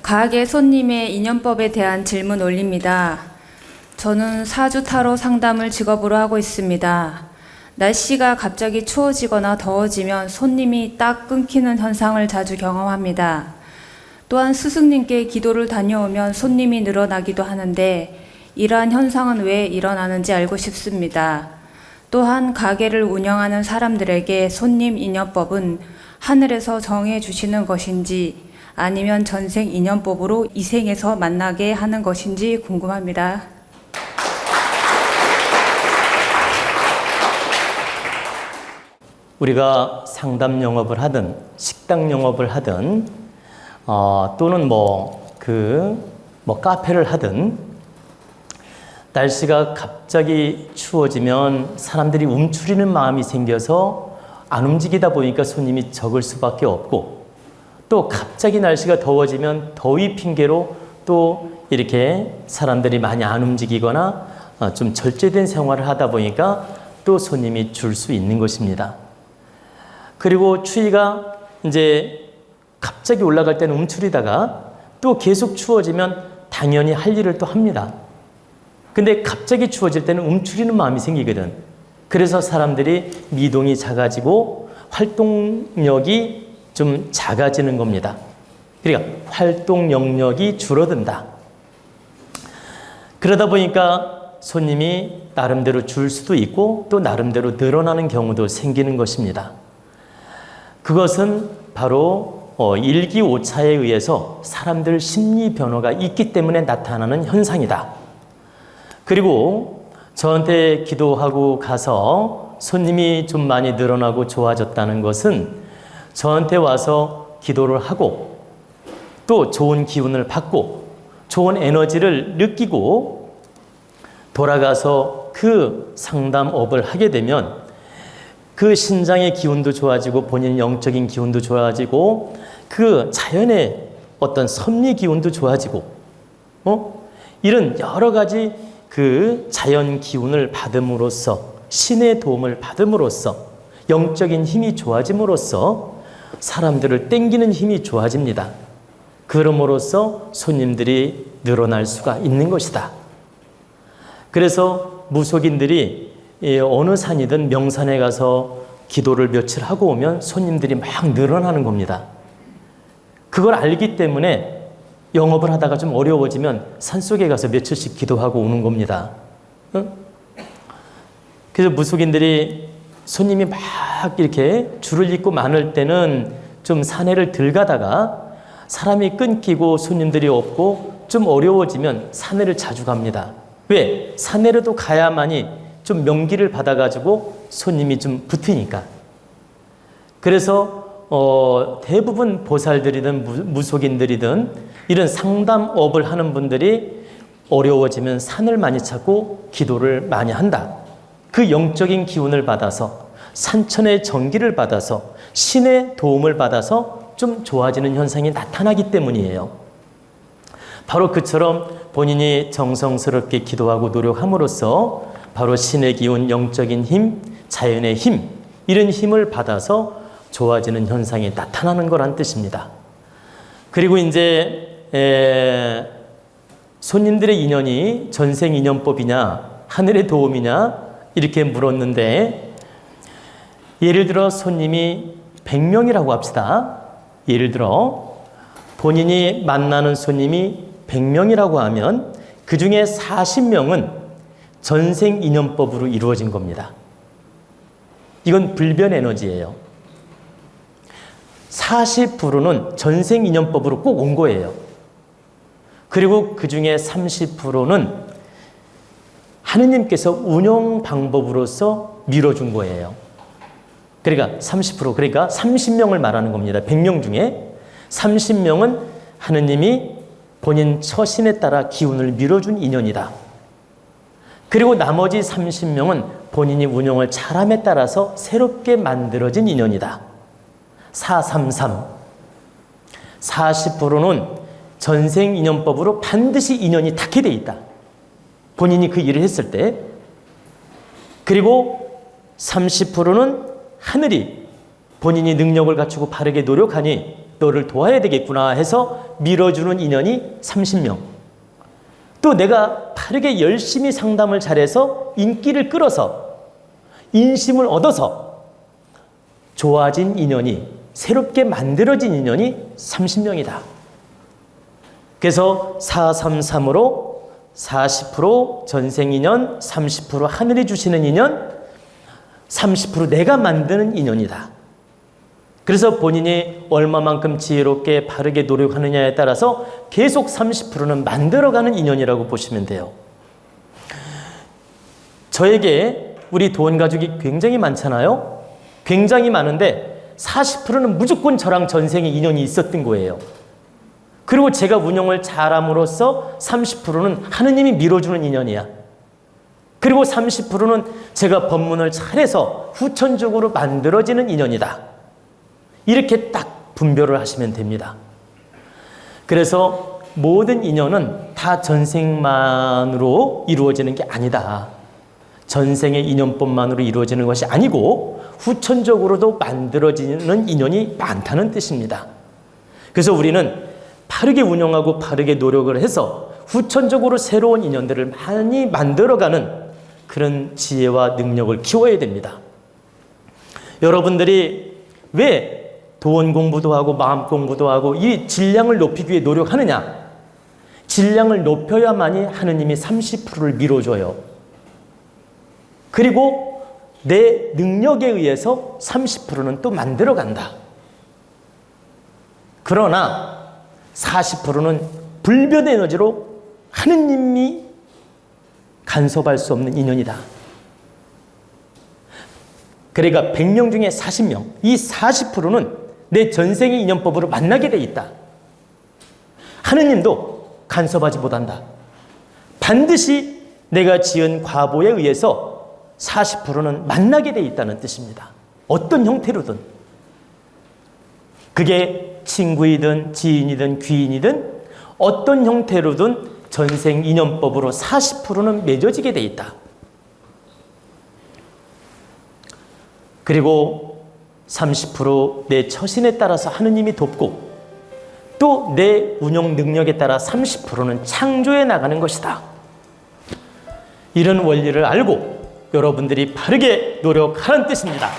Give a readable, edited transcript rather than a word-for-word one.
가게 손님의 인연법에 대한 질문 올립니다. 저는 사주 타로 상담을 직업으로 하고 있습니다. 날씨가 갑자기 추워지거나 더워지면 손님이 딱 끊기는 현상을 자주 경험합니다. 또한 스승님께 기도를 다녀오면 손님이 늘어나기도 하는데 이러한 현상은 왜 일어나는지 알고 싶습니다. 또한 가게를 운영하는 사람들에게 손님 인연법은 하늘에서 정해 주시는 것인지 아니면 전생 인연법으로 이 생에서 만나게 하는 것인지 궁금합니다. 우리가 상담 영업을 하든 식당 영업을 하든 또는 카페를 하든 날씨가 갑자기 추워지면 사람들이 움츠리는 마음이 생겨서 안 움직이다 보니까 손님이 적을 수밖에 없고, 또 갑자기 날씨가 더워지면 더위 핑계로 또 이렇게 사람들이 많이 안 움직이거나 좀 절제된 생활을 하다 보니까 또 손님이 줄 수 있는 것입니다. 그리고 추위가 이제 갑자기 올라갈 때는 움츠리다가 또 계속 추워지면 당연히 할 일을 또 합니다. 근데 갑자기 추워질 때는 움츠리는 마음이 생기거든. 그래서 사람들이 미동이 작아지고 활동력이 좀 작아지는 겁니다. 그러니까 활동 영역이 줄어든다. 그러다 보니까 손님이 나름대로 줄 수도 있고 또 나름대로 늘어나는 경우도 생기는 것입니다. 그것은 바로 일기오차에 의해서 사람들 심리 변화가 있기 때문에 나타나는 현상이다. 그리고 저한테 기도하고 가서 손님이 좀 많이 늘어나고 좋아졌다는 것은 저한테 와서 기도를 하고 또 좋은 기운을 받고 좋은 에너지를 느끼고 돌아가서 그 상담업을 하게 되면 그 신장의 기운도 좋아지고 본인 영적인 기운도 좋아지고 그 자연의 어떤 섭리 기운도 좋아지고 이런 여러 가지 그 자연 기운을 받음으로써 신의 도움을 받음으로써 영적인 힘이 좋아짐으로써 사람들을 땡기는 힘이 좋아집니다. 그럼으로써 손님들이 늘어날 수가 있는 것이다. 그래서 무속인들이 어느 산이든 명산에 가서 기도를 며칠 하고 오면 손님들이 막 늘어나는 겁니다. 그걸 알기 때문에 영업을 하다가 좀 어려워지면 산속에 가서 며칠씩 기도하고 오는 겁니다. 그래서 무속인들이 손님이 막 이렇게 줄을 잇고 많을 때는 좀 산에를 들 가다가 사람이 끊기고 손님들이 없고 좀 어려워지면 산에를 자주 갑니다. 왜? 산에라도 가야만이 좀 명기를 받아가지고 손님이 좀 붙으니까. 그래서 대부분 보살들이든 무속인들이든 이런 상담업을 하는 분들이 어려워지면 산을 많이 찾고 기도를 많이 한다. 그 영적인 기운을 받아서 산천의 전기를 받아서 신의 도움을 받아서 좀 좋아지는 현상이 나타나기 때문이에요. 바로 그처럼 본인이 정성스럽게 기도하고 노력함으로써 바로 신의 기운, 영적인 힘, 자연의 힘, 이런 힘을 받아서 좋아지는 현상이 나타나는 거란 뜻입니다. 그리고 이제 손님들의 인연이 전생 인연법이냐 하늘의 도움이냐 이렇게 물었는데, 예를 들어 손님이 100명이라고 합시다. 예를 들어 본인이 만나는 손님이 100명이라고 하면 그 중에 40명은 전생 인연법으로 이루어진 겁니다. 이건 불변 에너지예요. 40%는 전생 인연법으로 꼭 온 거예요. 그리고 그 중에 30%는 하느님께서 운영 방법으로서 밀어준 거예요. 그러니까 30%, 그러니까 30명을 말하는 겁니다. 100명 중에 30명은 하느님이 본인 처신에 따라 기운을 밀어준 인연이다. 그리고 나머지 30명은 본인이 운영을 잘함에 따라서 새롭게 만들어진 인연이다. 433. 40%는 전생 인연법으로 반드시 인연이 닿게 돼 있다. 본인이 그 일을 했을 때. 그리고 30%는 하늘이 본인이 능력을 갖추고 바르게 노력하니 너를 도와야 되겠구나 해서 밀어주는 인연이 30명. 또 내가 바르게 열심히 상담을 잘해서 인기를 끌어서 인심을 얻어서 좋아진 인연이, 새롭게 만들어진 인연이 30명이다. 그래서 433으로 40% 전생 인연, 30% 하늘이 주시는 인연, 30% 내가 만드는 인연이다. 그래서 본인이 얼마만큼 지혜롭게 바르게 노력하느냐에 따라서 계속 30%는 만들어가는 인연이라고 보시면 돼요. 저에게 우리 도원 가족이 굉장히 많잖아요. 굉장히 많은데 40%는 무조건 저랑 전생에 인연이 있었던 거예요. 그리고 제가 운영을 잘함으로써 30%는 하느님이 밀어주는 인연이야. 그리고 30%는 제가 법문을 잘해서 후천적으로 만들어지는 인연이다. 이렇게 딱 분별을 하시면 됩니다. 그래서 모든 인연은 다 전생만으로 이루어지는 게 아니다. 전생의 인연법만으로 이루어지는 것이 아니고 후천적으로도 만들어지는 인연이 많다는 뜻입니다. 그래서 우리는 바르게 운영하고 바르게 노력을 해서 후천적으로 새로운 인연들을 많이 만들어가는 그런 지혜와 능력을 키워야 됩니다. 여러분들이 왜 도원 공부도 하고 마음 공부도 하고 이 질량을 높이기 위해 노력하느냐? 질량을 높여야만이 하느님이 30%를 밀어줘요. 그리고 내 능력에 의해서 30%는 또 만들어간다. 그러나 40%는 불변의 에너지로 하느님이 간섭할 수 없는 인연이다. 그러니까 100명 중에 40명, 이 40%는 내 전생의 인연법으로 만나게 돼 있다. 하느님도 간섭하지 못한다. 반드시 내가 지은 과보에 의해서 40%는 만나게 돼 있다는 뜻입니다. 어떤 형태로든. 그게 친구이든 지인이든 귀인이든 어떤 형태로든 전생 인연법으로 40%는 맺어지게 돼 있다. 그리고 30% 내 처신에 따라서 하느님이 돕고 또 내 운영 능력에 따라 30%는 창조해 나가는 것이다. 이런 원리를 알고 여러분들이 바르게 노력하는 뜻입니다.